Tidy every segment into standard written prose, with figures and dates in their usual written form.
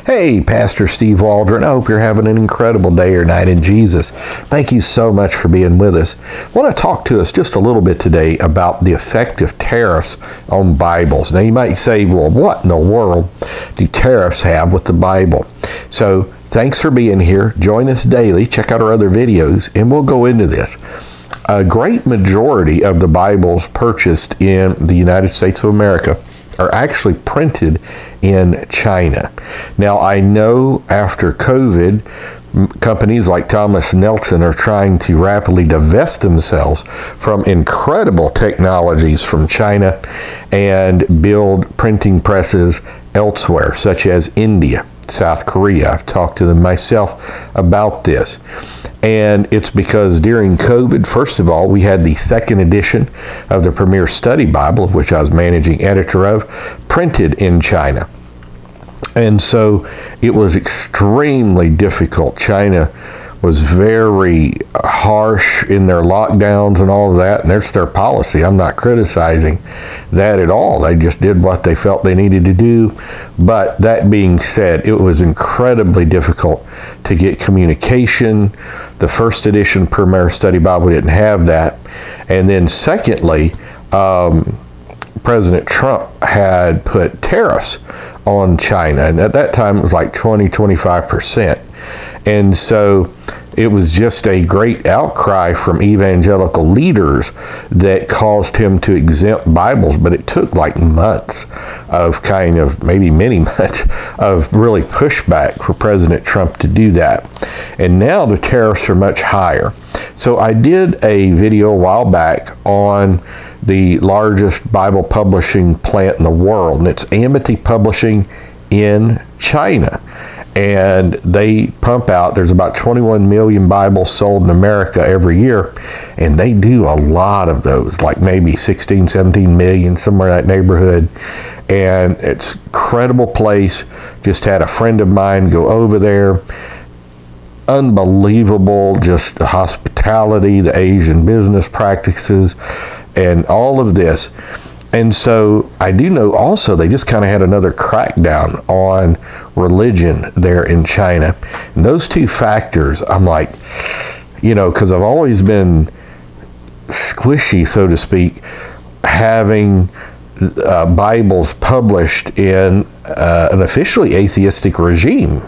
Hey, Pastor Steve Waldron. I hope you're having an incredible day or night in Jesus. Thank you so much for being with us. I want to talk to us just a little bit today about the effect of tariffs on Bibles. Now, you might say, well, what in the world do tariffs have with the Bible? So, thanks for being here. Join us daily. Check out our other videos, and we'll go into this. A great majority of the Bibles purchased in the United States of America are actually printed in China. Now, I know after COVID, companies like Thomas Nelson are trying to rapidly divest themselves from incredible technologies from China and build printing presses elsewhere, such as India, South Korea. I've talked to them myself about this. And it's because during COVID, first of all, we had the second edition of the Premier Study Bible, of which I was managing editor of, printed in China. And so it was extremely difficult. China was very harsh in their lockdowns and all of that, and that's their policy. I'm not criticizing that at all. They just did what they felt they needed to do. But that being said, it was incredibly difficult to get communication. The first edition Premier Study Bible didn't have that. And then secondly, President Trump had put tariffs on China, and at that time it was like 25%. And so it was just a great outcry from evangelical leaders that caused him to exempt Bibles, but it took like months of maybe many months of really pushback for President Trump to do that. And now the tariffs are much higher. So I did a video a while back on the largest Bible publishing plant in the world, and it's Amity Publishing in China. And they pump out, there's about 21 million Bibles sold in America every year, and they do a lot of those, like maybe 16, 17 million, somewhere in that neighborhood. And it's an incredible place. Just had a friend of mine go over there. Unbelievable, just the hospitality, the Asian business practices, and all of this. And so I do know also they just kind of had another crackdown on religion there in China. And those two factors, I'm like, because I've always been squishy, so to speak, having Bibles published in an officially atheistic regime,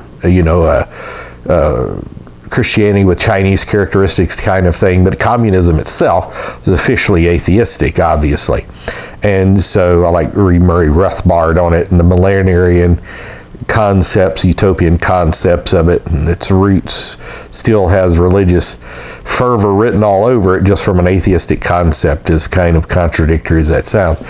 Christianity with Chinese characteristics kind of thing, but communism itself is officially atheistic, obviously. And so I like read Murray Rothbard on it and the millenarian concepts, utopian concepts of it, and its roots still has religious fervor written all over it, just from an atheistic concept, as kind of contradictory as that sounds.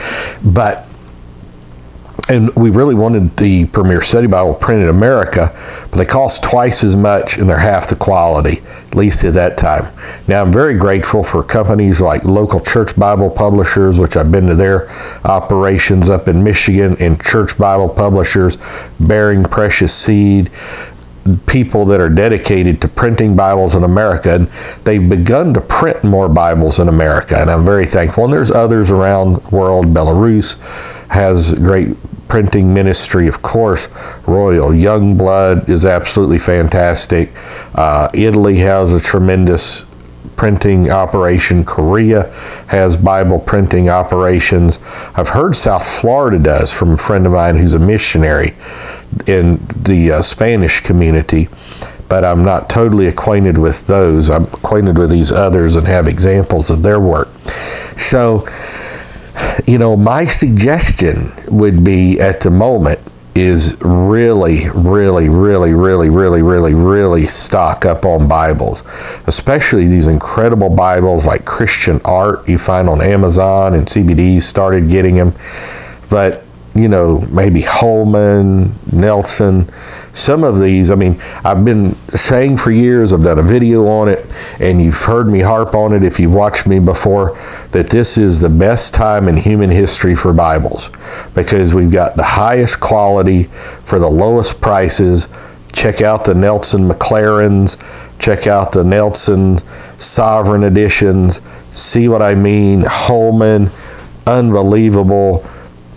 And we really wanted the Premier Study Bible printed in America, but they cost twice as much and they're half the quality, at least at that time. Now, I'm very grateful for companies like local church Bible publishers, which I've been to their operations up in Michigan, and church Bible publishers, Bearing Precious Seed, people that are dedicated to printing Bibles in America, and they've begun to print more Bibles in America, and I'm very thankful. And there's others around the world. Belarus has great printing ministry, of course. Royal Youngblood is absolutely fantastic. Italy has a tremendous printing operation. Korea has Bible printing operations. I've heard South Florida does, from a friend of mine who's a missionary in the Spanish community, but I'm not totally acquainted with those. I'm acquainted with these others and have examples of their work. So, my suggestion would be at the moment is really stock up on Bibles, especially these incredible Bibles like Christian Art you find on Amazon, and CBDs started getting them. But, maybe Holman, Nelson, some of these, I've been saying for years, I've done a video on it, and you've heard me harp on it if you've watched me before, that this is the best time in human history for Bibles, because we've got the highest quality for the lowest prices. Check out the Nelson McLarens, check out the Nelson Sovereign editions, see what I mean. Holman, unbelievable.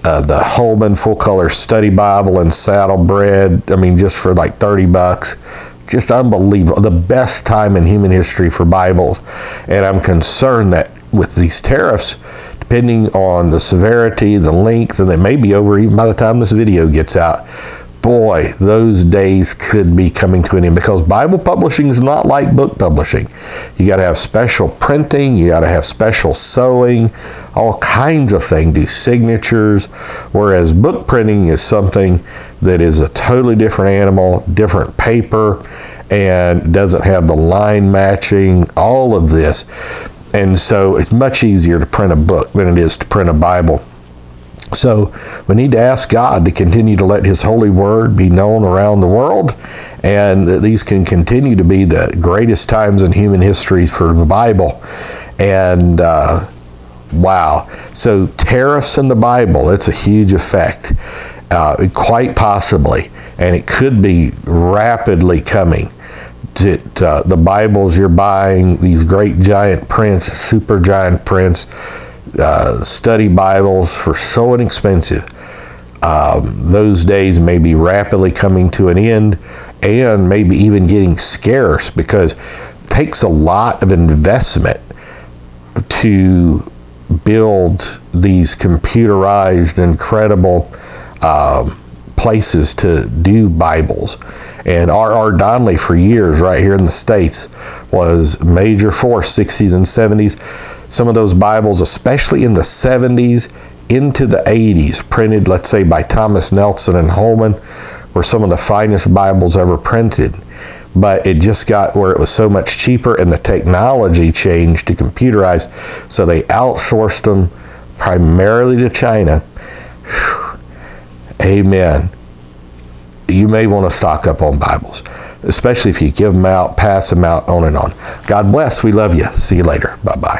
the Holman full color study Bible and Saddlebred. I mean, just for like $30. Just unbelievable. The best time in human history for Bibles. And I'm concerned that with these tariffs, depending on the severity, the length, and they may be over even by the time this video gets out, boy, those days could be coming to an end, because Bible publishing is not like book publishing. You got to have special printing, you got to have special sewing, all kinds of things, do signatures, whereas book printing is something that is a totally different animal, different paper, and doesn't have the line matching, all of this. And so it's much easier to print a book than it is to print a Bible. So we need to ask God to continue to let His holy word be known around the world, and that these can continue to be the greatest times in human history for the Bible. And wow. So tariffs in the Bible, it's a huge effect, quite possibly, and it could be rapidly coming. The Bibles you're buying, these great giant prints, super giant prints, study Bibles for so inexpensive, those days may be rapidly coming to an end, and maybe even getting scarce, because it takes a lot of investment to build these computerized, incredible places to do Bibles. And R.R. Donnelly, for years right here in the States, was major force, 60s and 70s. Some of those Bibles, especially in the 70s into the 80s, printed, let's say, by Thomas Nelson and Holman, were some of the finest Bibles ever printed. But it just got where it was so much cheaper, and the technology changed to computerized, so they outsourced them primarily to China. Whew. Amen. You may want to stock up on Bibles, especially if you give them out, pass them out, on and on. God bless. We love you. See you later. Bye-bye.